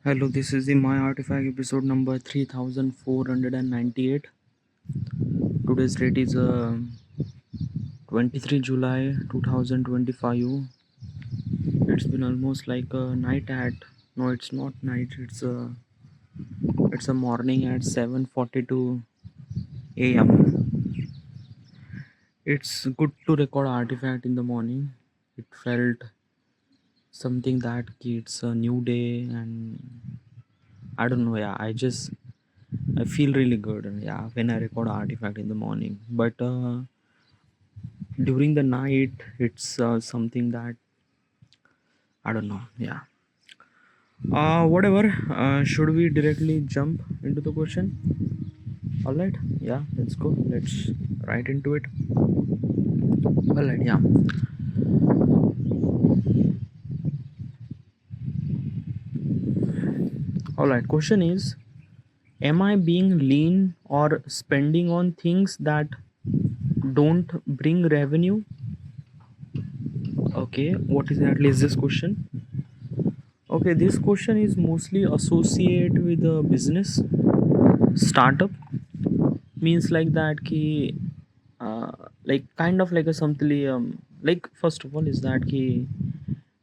Hello, this is the My Artifact episode number 3498. Today's date is 23 July 2025. It's been almost like a night at no, it's not night. It's a morning at 7:42 a.m. It's good to record Artifact in the morning. It felt something that it's a new day, and I don't know. Yeah, I feel really good. Yeah, when I record Artifact in the morning, but during the night, it's something that I don't know. Yeah. Whatever. Should we directly jump into the question? All right. Yeah. Let's go. Let's right into it. All right. Yeah. All right. Question is: am I being lean or spending on things that don't bring revenue? Okay. What exactly is this question? Okay, this question is mostly associated with a business startup. Means like that ki like kind of like a something like first of all is that ki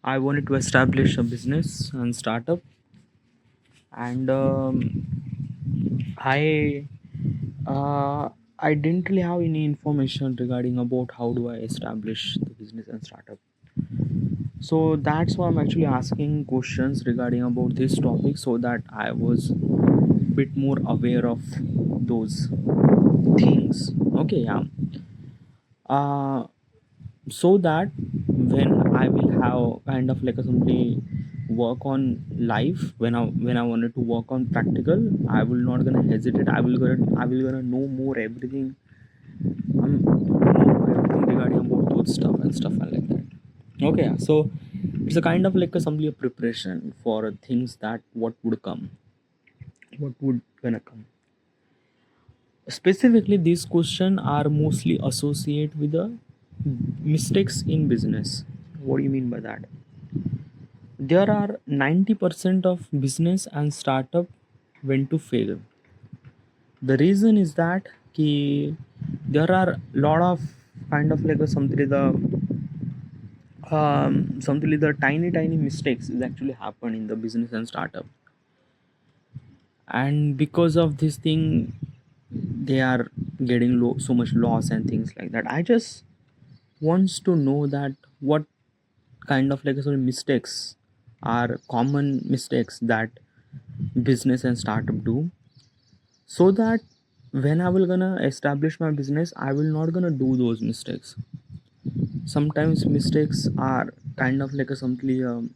I wanted to establish a business and startup, and I uh, I didn't really have any information regarding about how do I establish the business and startup. So that's why I'm actually asking questions regarding about this topic so that I was bit more aware of those things. Okay, yeah. uh so that when I will have kind of like a simply work on life, when I wanted to work on practical, I will not gonna hesitate. I will gonna know more everything. Know more everything regarding about those stuff and stuff and like that. Okay, yeah. So it's a kind of like a simply a preparation for things that what would gonna come. Specifically, these questions are mostly associated with the mistakes in business. What do you mean by that? There are 90% of business and startup went to fail. The reason is that there are lot of kind of like a something the tiny mistakes is actually happen in the business and startup, and because of this thing they are getting so much loss and things like that. I just wants to know that what kind of like sort of mistakes are common mistakes that business and startup do, so that when I will gonna establish my business I will not gonna do those mistakes. Sometimes mistakes are kind of like a simply um,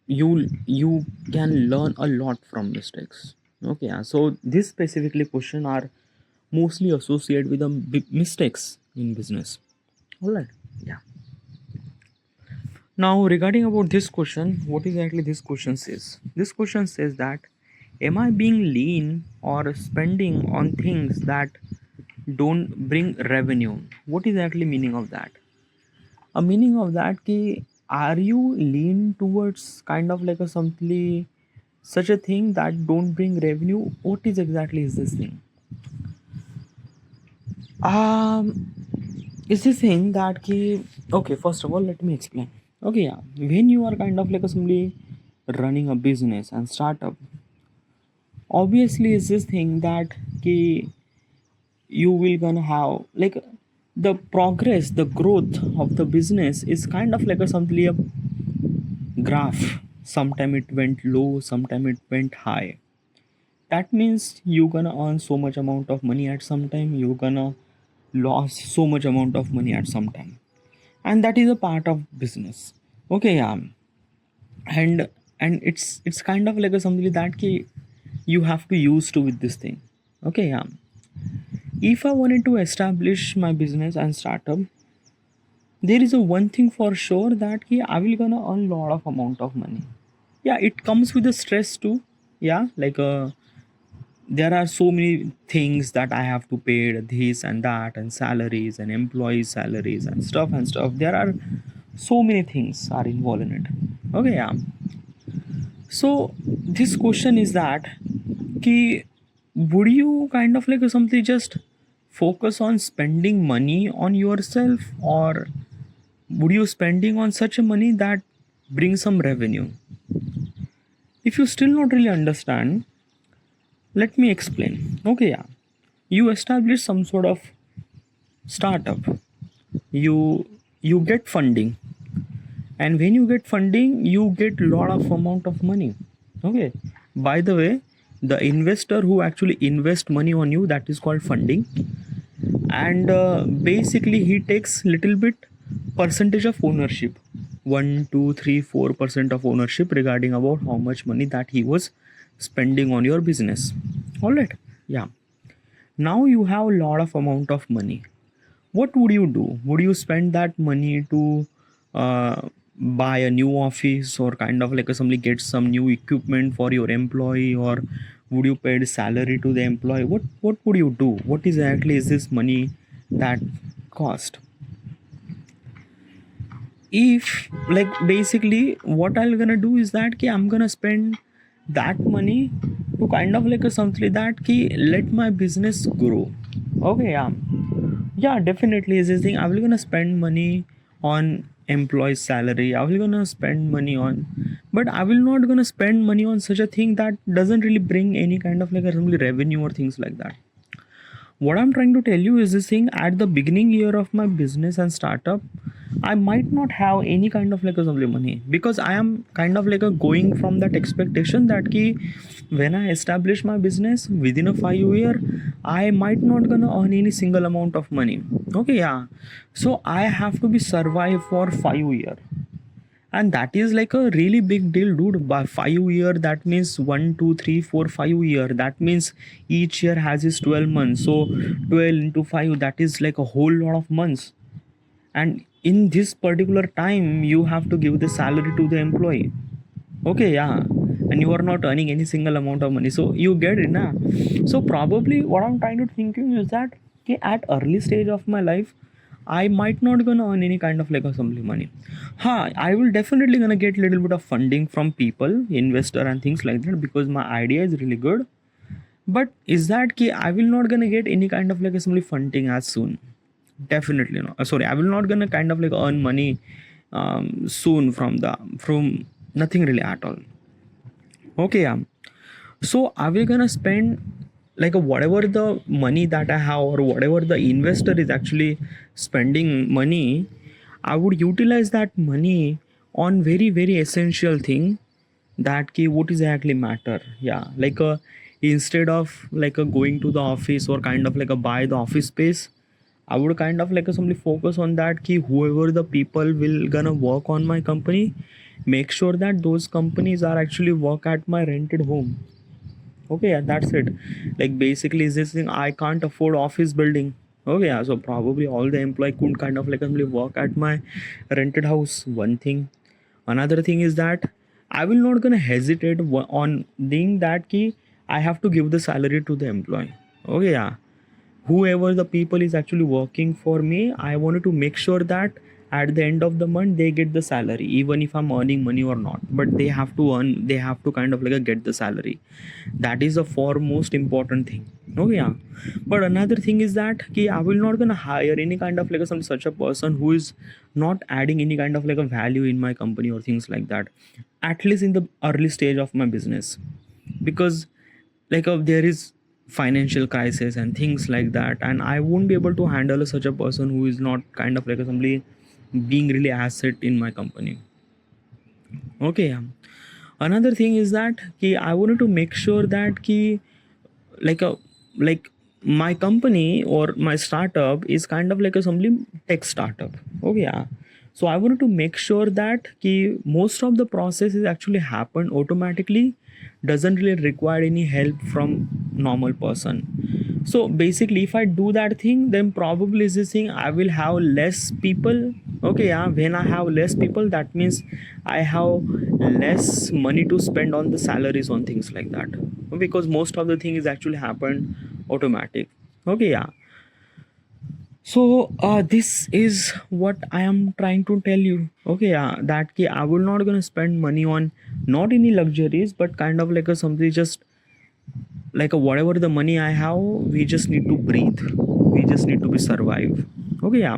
you can learn a lot from mistakes. Okay, yeah. So this specifically question are mostly associated with the mistakes in business. All right. Yeah. Now, regarding about this question, what exactly this question says? This question says that am I being lean or spending on things that don't bring revenue? What is actually meaning of that? A meaning of that ki are you lean towards kind of like a something such a thing that don't bring revenue? What is exactly is this thing? Um, is this thing that ki okay? First of all, let me explain. Okay, yeah. When you are kind of like a somebody running a business and startup, obviously is this thing that ki you will gonna have like the progress, the growth of the business is kind of like a something a graph. Sometime it went low, sometime it went high. That means you gonna earn so much amount of money at some time, you gonna lose so much amount of money at some time, and that is a part of business. Okay, yeah. And it's kind of like a something that ki you have to use to with this thing. Okay, yeah. If I wanted to establish my business and startup, there is a one thing for sure that ki I will gonna earn lot of amount of money. Yeah, it comes with the stress too. Yeah, like there are so many things that I have to pay, this and that, and salaries and employee salaries and stuff and stuff. There are so many things are involved in it. Okay, yeah. So this question is that ki would you kind of like simply just focus on spending money on yourself, or would you spending on such a money that brings some revenue? If you still not really understand, let me explain. Okay, yeah. You establish some sort of startup. You get funding, and when you get funding, you get lot of amount of money. Okay. By the way, the investor who actually invest money on you, that is called funding, and basically he takes little bit percentage of ownership, 1 2 3 4% of ownership regarding about how much money that he was spending on your business. All right. Yeah. Now you have a lot of amount of money. What would you do? Would you spend that money to buy a new office, or kind of like somebody get some new equipment for your employee, or would you pay the salary to the employee? What would you do? What exactly is this money that cost? If like basically what I'm gonna do is that ki I'm gonna spend that money to kind of like a something that ki let my business grow. Okay, yeah. Yeah, definitely is this thing. I will gonna spend money on employee salary. I will gonna spend money on, but I will not gonna spend money on such a thing that doesn't really bring any kind of like a really revenue or things like that. What I'm trying to tell you is this thing: at the beginning year of my business and startup, I might not have any kind of like a some money, because I am kind of like a going from that expectation that ki when I establish my business within a 5 year, I might not gonna earn any single amount of money. Okay, yeah. So I have to be survive for 5 year, and that is like a really big deal, dude. By 5 year, that means 1 2 3 4 5 year, that means each year has its 12 months, so 12 into 5, that is like a whole lot of months. And in this particular time you have to give the salary to the employee. Okay, yeah. And you are not earning any single amount of money, so you get it now. So probably what I'm trying to thinking is that, okay, at early stage of my life, I might not gonna earn any kind of like assembly money. I will definitely gonna get little bit of funding from people, investor and things like that, because my idea is really good. But is that key? I will not gonna get any kind of like assembly funding as soon. Definitely not. Sorry, I will not gonna kind of like earn money soon from nothing really at all. Okay, yeah. So are we gonna spend like whatever the money that I have, or whatever the investor is actually spending money? I would utilize that money on very very essential thing, that key what is actually matter. Yeah, like instead of like going to the office, or kind of like buy the office space, I would kind of like simply focus on that key whoever the people will gonna work on my company, make sure that those companies are actually work at my rented home. Okay, yeah, that's it. Like basically is this thing, I can't afford office building. Okay, yeah, so probably all the employee could kind of like simply work at my rented house. One thing. Another thing is that I will not gonna hesitate on being that key I have to give the salary to the employee. Okay, yeah, whoever the people is actually working for me, I wanted to make sure that at the end of the month they get the salary, even if I'm earning money or not, but they have to earn, they have to kind of like get the salary. That is the foremost important thing. Okay, yeah. But another thing is that I will not gonna hire any kind of like some such a person who is not adding any kind of like a value in my company or things like that, at least in the early stage of my business. Because like there is financial crisis and things like that, and I won't be able to handle such a person who is not kind of like somebody being really asset in my company. Okay, yeah. Another thing is that I wanted to make sure that like a like my company or my startup is kind of like a some tech startup. Okay, yeah. So I wanted to make sure that most of the process is actually happen automatically, doesn't really require any help from normal person. So basically if I do that thing, then probably is this thing I will have less people. Okay, yeah. When I have less people, that means I have less money to spend on the salaries on things like that, because most of the thing is actually happened automatic. Okay, yeah. So this is what I am trying to tell you. Okay, that ki I will not gonna spend money on not any luxuries, but kind of like a something just like a whatever the money I have, we just need to breathe. We just need to be survive. Okay, yeah.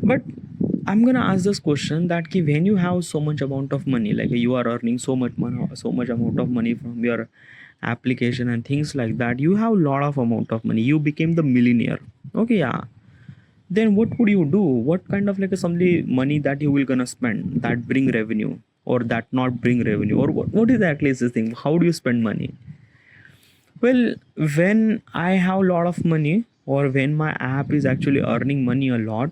But I'm gonna ask this question that ki when you have so much amount of money, like you are earning so much money, so much amount of money from your application and things like that, you have a lot of amount of money. You became the millionaire. Okay, yeah. Then what would you do? What kind of like a somebody money that you will gonna spend that bring revenue or that not bring revenue, or what exactly is this thing? How do you spend money? Well, when I have a lot of money or when my app is actually earning money a lot,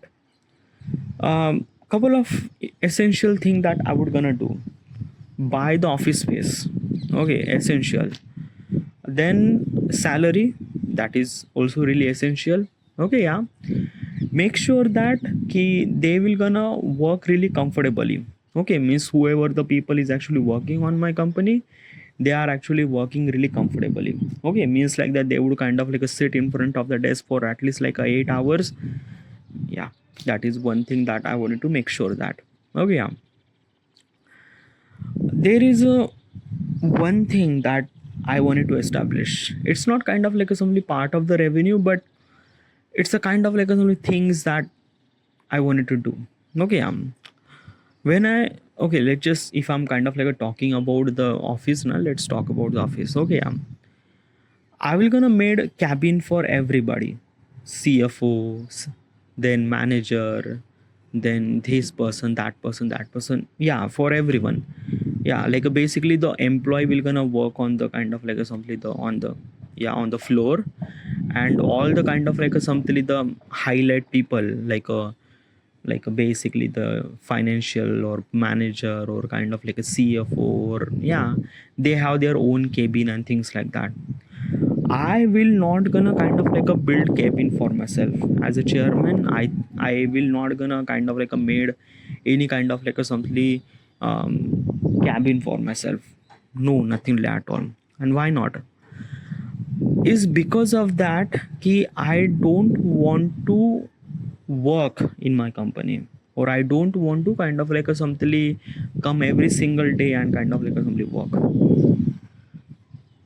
couple of essential thing that I would gonna do: buy the office space. Okay, essential. Then salary, that is also really essential. Okay, yeah. Make sure that they will gonna work really comfortably. Okay, means whoever the people is actually working on my company, they are actually working really comfortably. Okay, means like that they would kind of like a sit in front of the desk for at least like 8 hours. Yeah, that is one thing that I wanted to make sure that. Okay, yeah. There is a one thing that I wanted to establish. It's not kind of like a simply part of the revenue, but it's a kind of like a simply things that I wanted to do. Okay, when I okay, let's just if I'm kind of like a talking about the office now, let's talk about the office. Okay, I will gonna made a cabin for everybody, CFOs, then manager, then this person, that person, that person. Yeah, for everyone. Yeah, like basically the employee will gonna work on the kind of like a simply the on the on the floor, and all the kind of like a simply the highlight people basically the financial or manager or kind of like a CFO, or yeah, they have their own cabin and things like that. I will not gonna kind of like a build cabin for myself as a chairman. I will not gonna kind of like a made any kind of like a simply cabin for myself. No, nothing at all. And why not? Is because of that I don't want to work in my company, or I don't want to kind of like a something come every single day and kind of like a something work.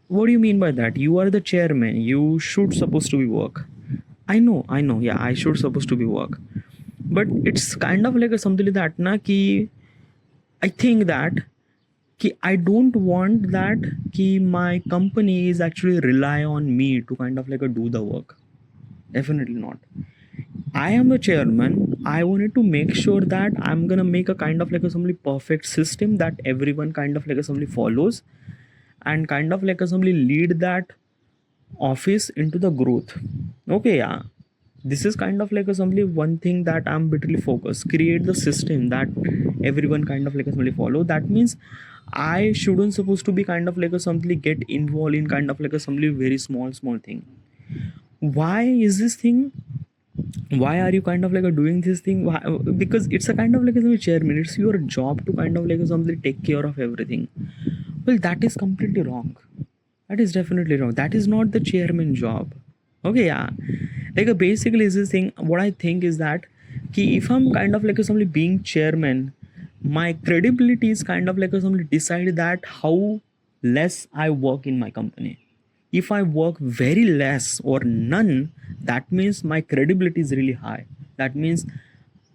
What do you mean by that? You are the chairman, you should supposed to be work. I know, yeah, I should supposed to be work, but it's kind of like a something that na ki I think that I don't want that my company is actually rely on me to kind of like a do the work. Definitely not. I am the chairman. I wanted to make sure that I'm gonna make a kind of like a somebody perfect system that everyone kind of like a somebody follows, and kind of like a somebody lead that office into the growth. Okay, yeah. This is kind of like a somebody one thing that I'm bitterly focused. Create the system that everyone kind of like a somebody follow. That means I shouldn't supposed to be kind of like a somebody get involved in kind of like a somebody very small thing. Why is this thing? Why are you kind of like a doing this thing? Why? Because it's a kind of like a chairman, it's your job to kind of like a somebody take care of everything. Well, that is completely wrong. That is definitely wrong. That is not the chairman job. Okay, yeah. Like basically is this thing, what I think is that if I'm kind of like a somebody being chairman, my credibility is kind of like a somebody decide that how less I work in my company. If I work very less or none, that means my credibility is really high. That means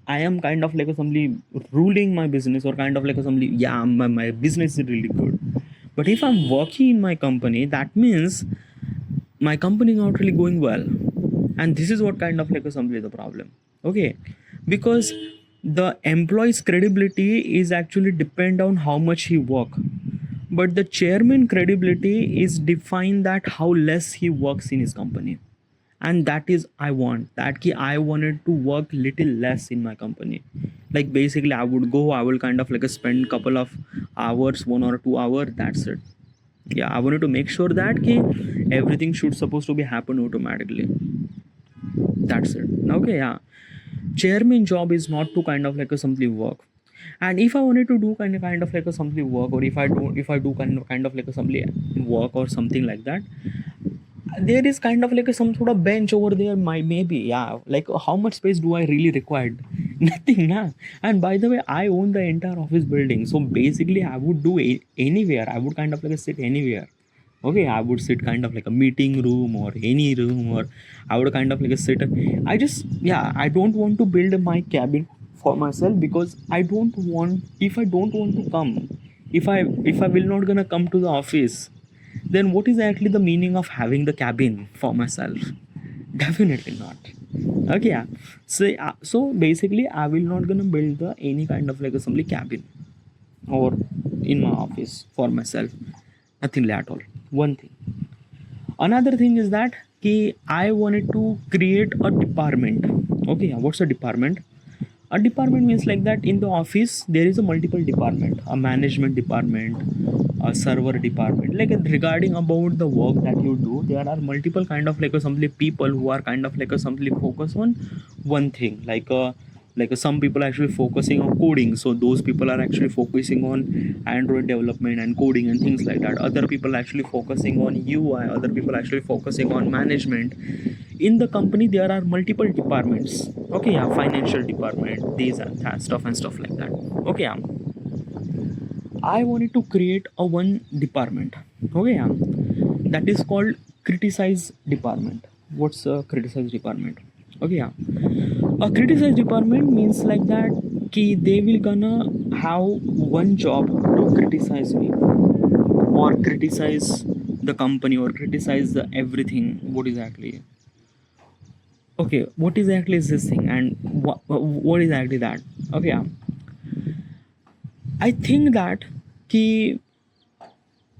I am kind of like a somebody ruling my business, or kind of like a somebody, yeah, my business is really good. But if I'm working in my company, that means my company is not really going well. And this is what kind of like a somebody the problem. Okay, because the employee's credibility is actually depend on how much he work, but the chairman credibility is defined that how less he works in his company. And that is I want that I wanted to work little less in my company. Like basically I would go, I will kind of like spend couple of hours, 1 or 2 hours, that's it. Yeah, I wanted to make sure that everything should supposed to be happen automatically. That's it. Okay, yeah. Chairman job is not to kind of like a simply work. And if I wanted to do kind of like a simply work, or if I do kind of like a simply work or something like that, there is kind of like a, some sort of bench over there, maybe, yeah, like how much space do I really required? Nothing, nah. And by the way, I own the entire office building, so basically I would do anywhere. I would kind of like sit anywhere. Okay, I would sit kind of like a meeting room or any room, or I would kind of like sit. I just, yeah, I don't want to build my cabin for myself, because I don't want, if I don't want to come, if I will not gonna come to the office, then what is actually the meaning of having the cabin for myself? Definitely not. Okay, yeah. So basically I will not gonna build the any kind of like assembly cabin or in my office for myself. Nothing at all. One thing. Another thing is that I wanted to create a department. Okay, yeah, what's a department? A department means like that in the office there is a multiple department, a management department, a server department, like regarding about the work that you do, there are multiple kind of like some people who are kind of like some focus on one thing, some people actually focusing on coding, so those people are actually focusing on Android development and coding and things like that. Other people actually focusing on UI, other people actually focusing on management. In the company there are multiple departments. Okay, yeah, financial department, these and that stuff and stuff like that. Okay, yeah, I wanted to create a one department. Okay, yeah, that is called criticize department. What's a criticize department? Okay, yeah, a criticize department means like that they will gonna have one job to criticize me, or criticize the company, or criticize the everything. What exactly? Okay, what exactly is this thing, and what is actually that? Okay, yeah, I think that ki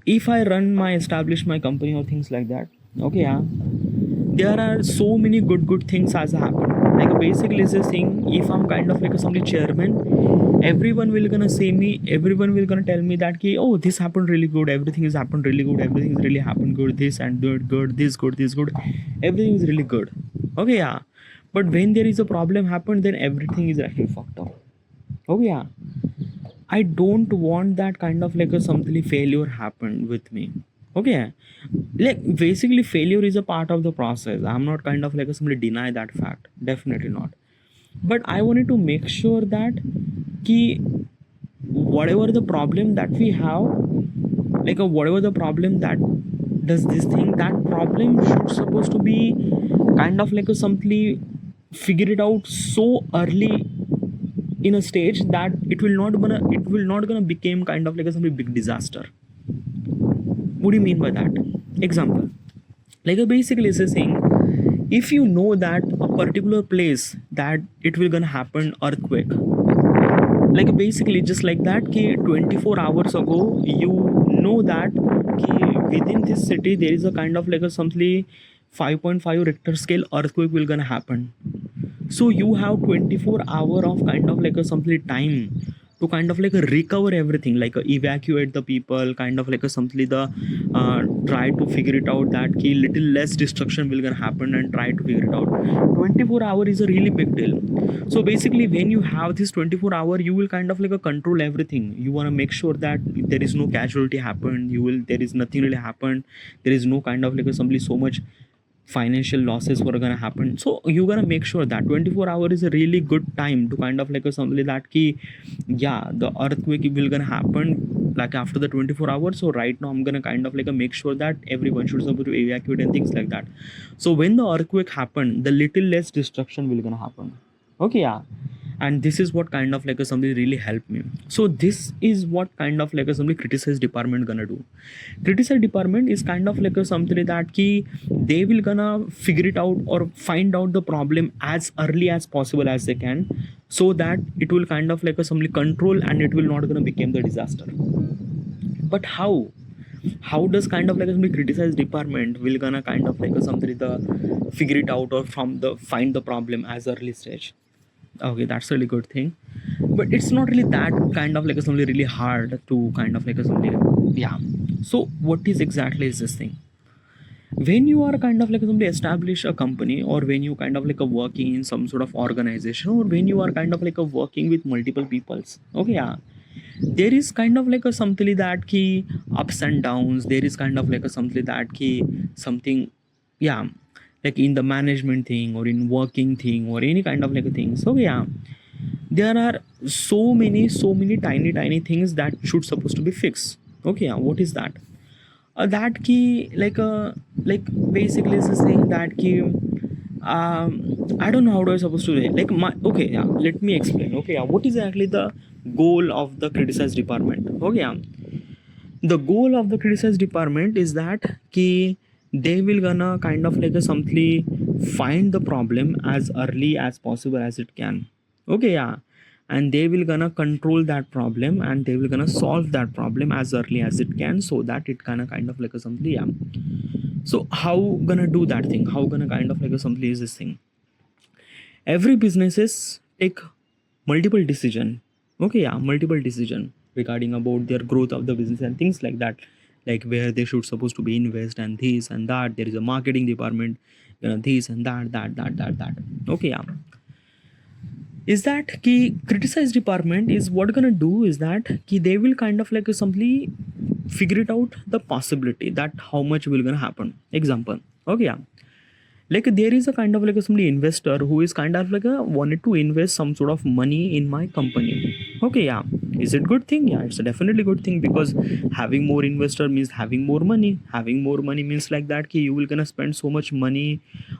if I run my establish my company or things like that, okay, yeah, there are so many good things has happened. Like basically is this thing, if I'm kind of like a somebody chairman, everyone will gonna say me, everyone will gonna tell me that ki, oh, this happened really good, everything has happened really good, everything is really happened good, this and good, this good, this good, everything is really good. Okay, yeah, but when there is a problem happened, then everything is actually fucked up. Okay, yeah, I don't want that kind of like a something failure happened with me. Okay, like basically failure is a part of the process. I'm not kind of like a somebody deny that fact. Definitely not. But I wanted to make sure that ki whatever the problem that we have, whatever the problem that does this thing, that problem should supposed to be kind of like a something figure it out so early in a stage that it will not gonna become kind of like a some big disaster. What do you mean by that? Example, like a basically is saying, if you know that a particular place that it will gonna happen earthquake, like basically just like that ki 24 hours ago you know that ki within this city there is a kind of like a something 5.5 Richter scale earthquake will gonna happen. So you have 24 hour of kind of like a something time to kind of like a recover everything, like a evacuate the people, kind of like a something the try to figure it out that key little less destruction will gonna happen and try to figure it out. 24 hour is a really big deal. So basically when you have this 24 hour, you will kind of like a control everything. You want to make sure that there is no casualty happen, there is nothing really happen, there is no kind of like a something so much financial losses were gonna happen. So you're gonna make sure that 24 hour is a really good time to kind of like a something that key, yeah, the earthquake will gonna happen like after the 24 hours. So right now I'm gonna kind of like a make sure that everyone should supposed to evacuate and things like that. So when the earthquake happened, the little less destruction will gonna happen. Okay, yeah, and this is what kind of like a somebody really helped me. So this is what kind of like a somebody criticize department gonna do. Criticize department is kind of like a something that key they will gonna figure it out or find out the problem as early as possible as they can, so that it will kind of like a somebody control and it will not gonna become the disaster. But how does kind of like a somebody criticize department will gonna kind of like a something the figure it out or from the find the problem as early stage? Okay, that's a really good thing, but it's not really that kind of like a something really hard to kind of like a something, yeah. So what is exactly is this thing? When you are kind of like somebody establish a company, or when you kind of like a working in some sort of organization, or when you are kind of like a working with multiple peoples, okay, yeah, there is kind of like a something that key ups and downs, there is kind of like a something that key something yeah, like in the management thing or in working thing or any kind of like a thing. So yeah, there are so many tiny things that should supposed to be fixed. Okay, yeah, what is that? That key like basically is saying that key I don't know how do I supposed to say like my okay, yeah, let me explain. Okay, yeah, what is actually the goal of the criticized department? Okay, yeah, the goal of the criticized department is that ki they will gonna kind of like a simply find the problem as early as possible as it can. Okay, yeah, and they will gonna control that problem and they will gonna solve that problem as early as it can so that it gonna kind of like a simply, yeah. So how gonna do that thing, how gonna kind of like a simply is this thing? Every businesses take multiple decision. Okay, yeah, multiple decision regarding about their growth of the business and things like that, like where they should supposed to be invest and this and that. There is a marketing department, this and that. Okay, yeah, is that key criticize department is what gonna do is that key they will kind of like simply figure it out the possibility that how much will gonna happen. Example, okay, yeah, like there is a kind of like a somebody investor who is kind of like a wanted to invest some sort of money in my company. Okay, yeah, is it good thing? Yeah, it's a definitely good thing because having more investor means having more money. Having more money means like that ki you will gonna spend so much money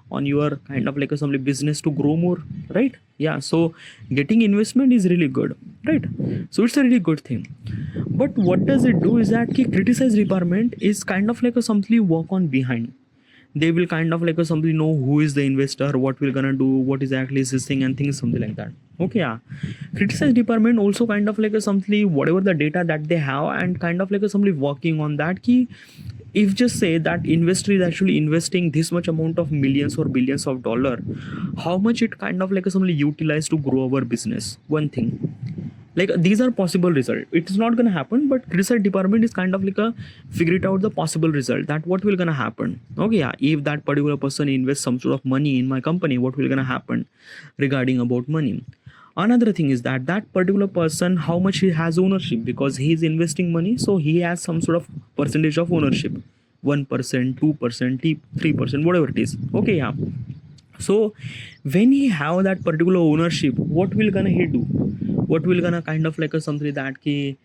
on your kind of like a some business to grow more, right? Yeah, so getting investment is really good, right? So it's a really good thing. But what does it do is that ki criticize department is kind of like a something work on behind. They will kind of like a somebody know who is the investor, what we're gonna do, what is actually this thing and things something like that. Okay, yeah, criticize department also kind of like a something whatever the data that they have and kind of like a somebody working on that key. If just say that investor is actually investing this much amount of millions or billions of dollar, how much it kind of like a somebody utilize to grow our business, one thing. Like these are possible result, it is not going to happen, but research department is kind of like a figure it out the possible result that what will gonna happen. Okay, yeah, if that particular person invests some sort of money in my company, what will gonna happen regarding about money. Another thing is that that particular person how much he has ownership because he is investing money, so he has some sort of percentage of ownership, 1%, 2%, 3%, whatever it is. Okay, yeah, so when he have that particular ownership, what will gonna he do, what will gonna kind of like a something that ki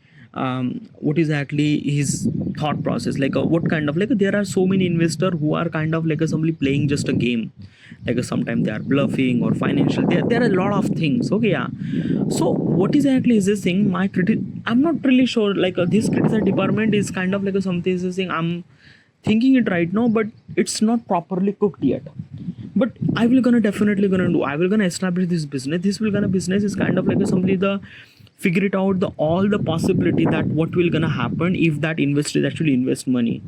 what is actually his thought process, like what kind of like there are so many investors who are kind of like a somebody playing just a game, like sometimes they are bluffing or financial, there are a lot of things. Okay, yeah, so what is actually is this thing my I'm not really sure like this critical department is kind of like a something is this thing I'm thinking it right now, but it's not properly cooked yet. But I will gonna definitely gonna do, I will gonna establish this business, this will gonna business is kind of like a simply the figure it out the all the possibility that what will gonna happen if that investor actually invest money.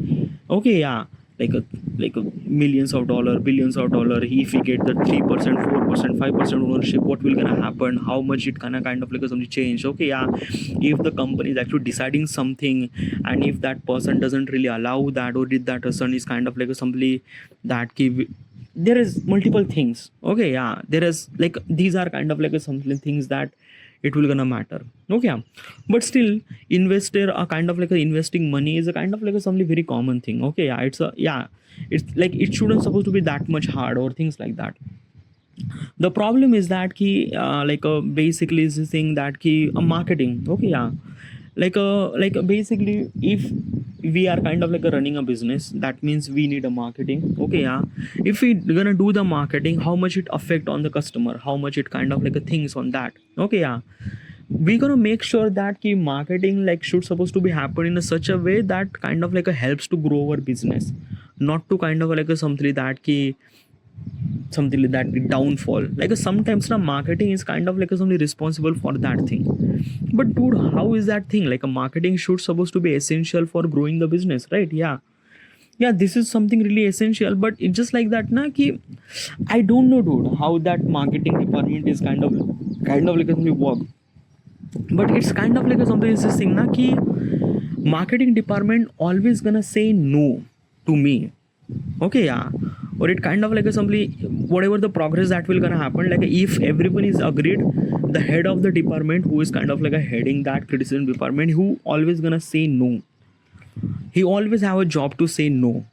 Okay, yeah, like a millions of dollar, billions of dollar, if we get the 3%, 4%, 5% ownership, what will gonna happen, how much it gonna kind of like something change. Okay, yeah, if the company is actually deciding something and if that person doesn't really allow that, or did that person is kind of like a simply that give, there is multiple things. Okay, yeah, there is like these are kind of like a something things that it will gonna matter. Okay, yeah, but still investor are kind of like a investing money is a kind of like a something very common thing. Okay, yeah, it's a yeah, it's like it shouldn't supposed to be that much hard or things like that. The problem is that key basically is this thing that key marketing. Okay, yeah, basically if we are kind of like a running a business, that means we need a marketing. Okay, yeah, if we gonna do the marketing, how much it affect on the customer, how much it kind of like a things on that. Okay, yeah, we gonna make sure that key marketing like should supposed to be happen in a such a way that kind of like a helps to grow our business, not to kind of like a something that key something like that downfall. Like sometimes now marketing is kind of like a something responsible for that thing. But dude, how is that thing like a marketing should supposed to be essential for growing the business, right? Yeah, yeah, this is something really essential, but it's just like that na ki I don't know dude how that marketing department is kind of like a something work. But it's kind of like a something is this thing na ki marketing department always gonna say no to me. Okay, yeah, or it kind of like a simply whatever the progress that will gonna happen, like if everyone is agreed, the head of the department who is kind of like a heading that criticism department, who always gonna say no, he always have a job to say no.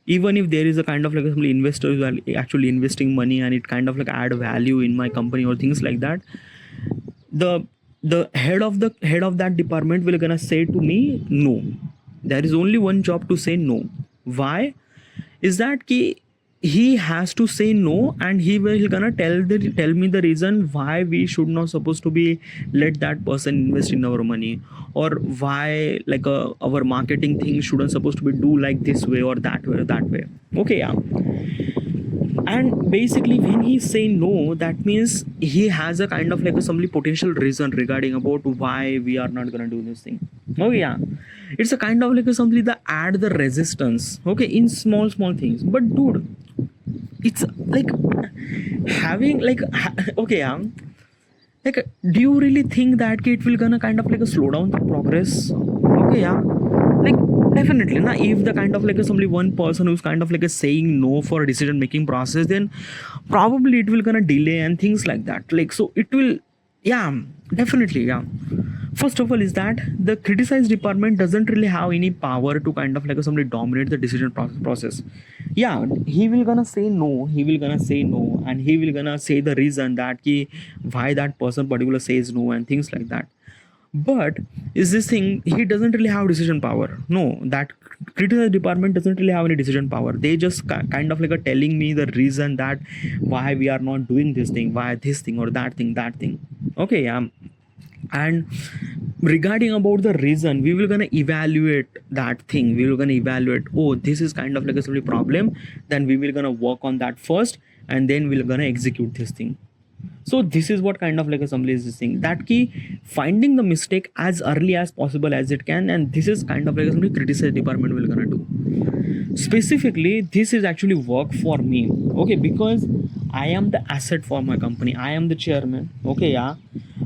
even if there is a kind of like some investors who are actually investing money and it kind of like add value in my company or things like that, the the head of that department will gonna say to me no. There is only one job to say no. Why is that ki he has to say no, and he will gonna tell me the reason why we should not supposed to be let that person invest in our money, or why like our marketing thing shouldn't supposed to be do like this way or that way or that way. Okay, yeah. And basically when he say no, that means he has a kind of like a some potential reason regarding about why we are not gonna do this thing. Oh yeah, it's a kind of like a something that add the resistance, okay, in small things. But dude, it's like having like okay, yeah, like do you really think that it will gonna kind of like a slow down the progress? Okay, yeah, like definitely now if the kind of like a somebody one person who's kind of like a saying no for a decision making process, then probably it will gonna delay and things like that. Like so it will, yeah, definitely, yeah. First of all is that the criticized department doesn't really have any power to kind of like somebody dominate the decision process. Yeah, he will gonna say no, he will gonna say no, and he will gonna say the reason that ki why that person particular says no and things like that. But is this thing, he doesn't really have decision power. No, that criticized department doesn't really have any decision power. They just kind of like a telling me the reason that why we are not doing this thing, why this thing or that thing. Okay, yeah. And regarding about the reason, we will gonna evaluate that thing. We will gonna evaluate, oh, this is kind of like a simply problem, then we will gonna work on that first, and then we're gonna execute this thing. So this is what kind of like assembly is this thing, that key finding the mistake as early as possible as it can, and this is kind of like assembly criticized department will gonna do. Specifically, this is actually work for me, okay, because I am the asset for my company, I am the chairman, okay, yeah.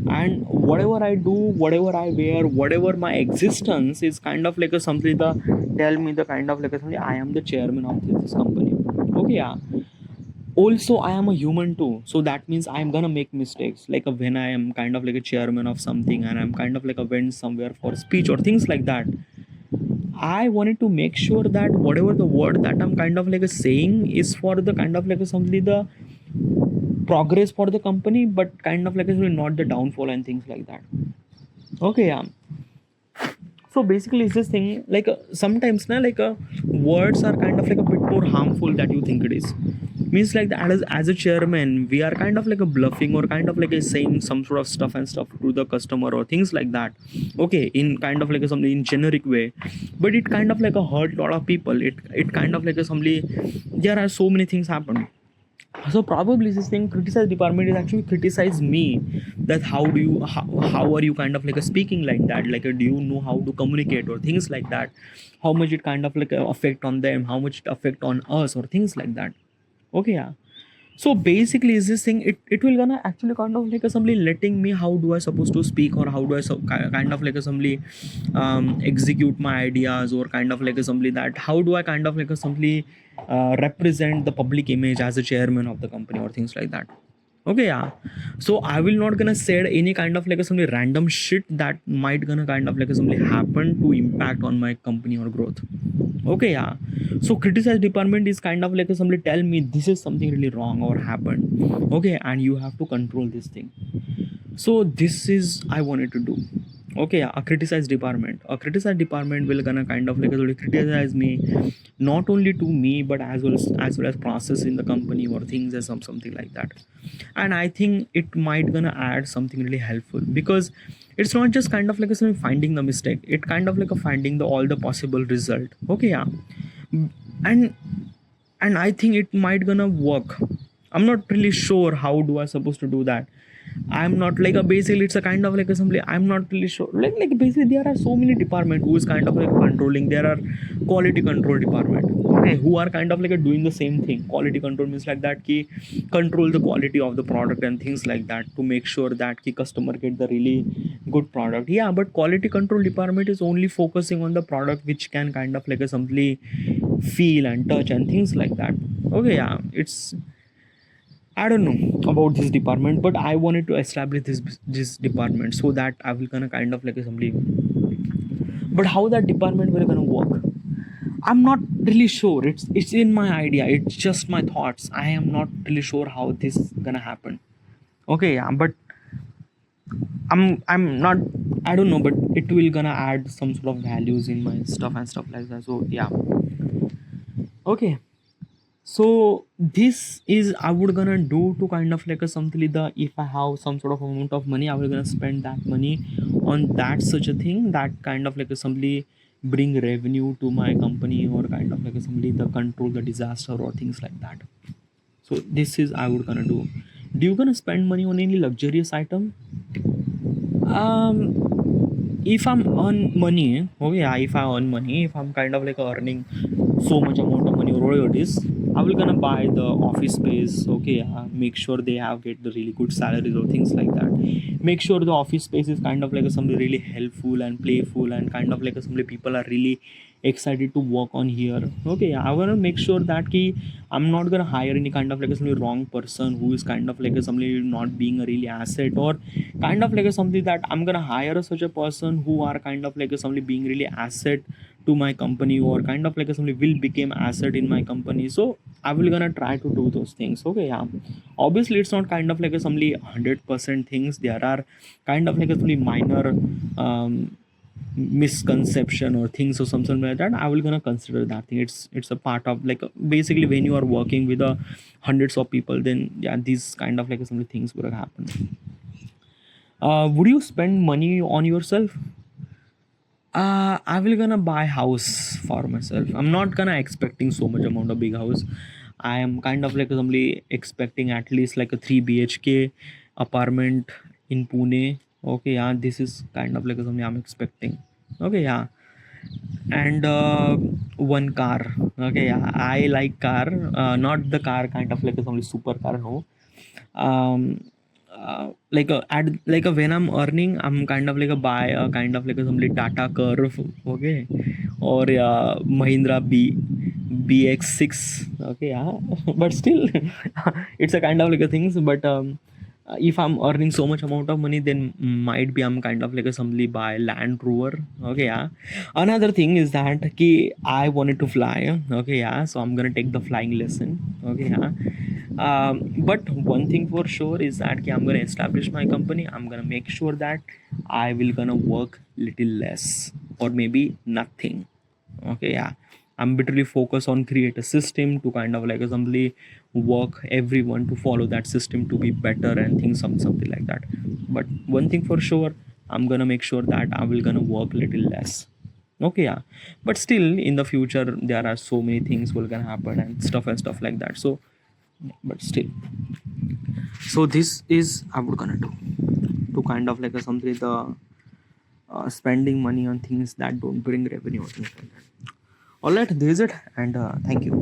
And whatever I do, whatever I wear, whatever my existence is kind of like a something the tell me the kind of like a something I am the chairman of this company, okay, yeah. Also I am a human too, so that means I am gonna make mistakes, like when I am kind of like a chairman of something and I'm kind of like a went somewhere for speech or things like that. I wanted to make sure that whatever the word that I'm kind of like a saying is for the kind of like a something the progress for the company, but kind of like a not the downfall and things like that. Okay, yeah. So basically it's this thing like sometimes na like words are kind of like a bit more harmful that you think it is. Means like that as a chairman we are kind of like a bluffing or kind of like a saying some sort of stuff and stuff to the customer or things like that, okay, in kind of like a something in generic way. But it kind of like a hurt a lot of people. It kind of like a somebody, there are so many things happen. So probably this thing criticize department is actually criticize me, that how are you kind of like a speaking like that, like do you know how to communicate or things like that, how much it kind of like affect on them, how much it affect on us or things like that. Okay, yeah. So basically is this thing, it will gonna actually kind of like assembly letting me how do I supposed to speak, or how do I kind of like assembly execute my ideas, or kind of like assembly that how do I kind of like assembly represent the public image as a chairman of the company or things like that. Okay, yeah. So I will not gonna say any kind of like some random shit that might gonna kind of like something happen to impact on my company or growth. Okay, yeah. So criticize department is kind of like somebody tell me this is something really wrong or happened, okay, and you have to control this thing. So this is I wanted to do. Okay, yeah, a criticized department will gonna kind of like criticize me, not only to me but as well as process in the company or things or something like that. And I think it might gonna add something really helpful, because it's not just kind of like a finding the mistake, it kind of like a finding the all the possible result. Okay, yeah. and and I think it might gonna work. I'm not really sure how do I supposed to do that. I'm not like a basically it's a kind of like assembly. I'm not really sure. Like basically there are so many department who is kind of like controlling. There are quality control department, okay, who are kind of like doing the same thing. Quality control means like that ki control the quality of the product and things like that, to make sure that ki customer get the really good product. Yeah, but quality control department is only focusing on the product which can kind of like a simply feel and touch and things like that. Okay, yeah, it's I don't know about this department, but I wanted to establish this department so that I will gonna kind of like assembly. But how that department will gonna work? I'm not really sure. It's in my idea. It's just my thoughts. I am not really sure how this is gonna happen. Okay, yeah, but I'm not. I don't know, but it will gonna add some sort of values in my stuff and stuff like that. So yeah. Okay. So this is I would gonna do to kind of like a something like the if I have some sort of amount of money, I will gonna spend that money on that such a thing that kind of like a somebody bring revenue to my company or kind of like a somebody the control the disaster or things like that. So this is I would gonna do. Do you gonna spend money on any luxurious item? If I'm on money, oh yeah, if I earn money, if I'm kind of like earning so much amount of money or whatever it is, I will gonna buy the office space. Okay, yeah, make sure they have get the really good salaries or things like that. Make sure the office space is kind of like something really helpful and playful and kind of like somebody people are really excited to work on here. Okay, yeah, I wanna make sure that key I'm not gonna hire any kind of like a some wrong person who is kind of like a somebody not being a really asset or kind of like a something that I'm gonna hire such a person who are kind of like a somebody being really asset to my company or kind of like a somebody will become asset in my company. So I will gonna try to do those things. Okay, yeah. Obviously, it's not kind of like a somebody 100% things. There are kind of like a somebody minor misconception or things or something like that. I will gonna consider that thing. It's a part of like basically when you are working with hundreds of people, then yeah, these kind of like some things would happen. Would you spend money on yourself? I will gonna buy house for myself. I'm not gonna expecting so much amount of big house. I am kind of like somebody expecting at least like a 3 BHK apartment in Pune. Okay, yeah, this is kind of like something I'm expecting. Okay, yeah, and one car. Okay, yeah, I like car, not the car kind of like some super car, no. Like a at like a when I'm earning, I'm kind of like a buy a kind of like a some like Tata Curve, okay, or Mahindra BX6, okay, yeah, but still, it's a kind of like a things, but if I'm earning so much amount of money, then might be I'm kind of like a somebody buy Land Rover, okay, yeah. Another thing is that ki I wanted to fly, okay, yeah, so I'm gonna take the flying lesson, okay, yeah. But one thing for sure is that ki I'm gonna establish my company. I'm gonna make sure that I will gonna work little less or maybe nothing. Okay, yeah. I'm literally focused on create a system to kind of like assembly work everyone to follow that system to be better and things something like that. But one thing for sure, I'm gonna make sure that I will gonna work little less. Okay, yeah. But still in the future there are so many things will gonna happen and stuff like that. So but still, so this is I would gonna do to kind of like a something the spending money on things that don't bring revenue or things like that. All right, this is it, and thank you.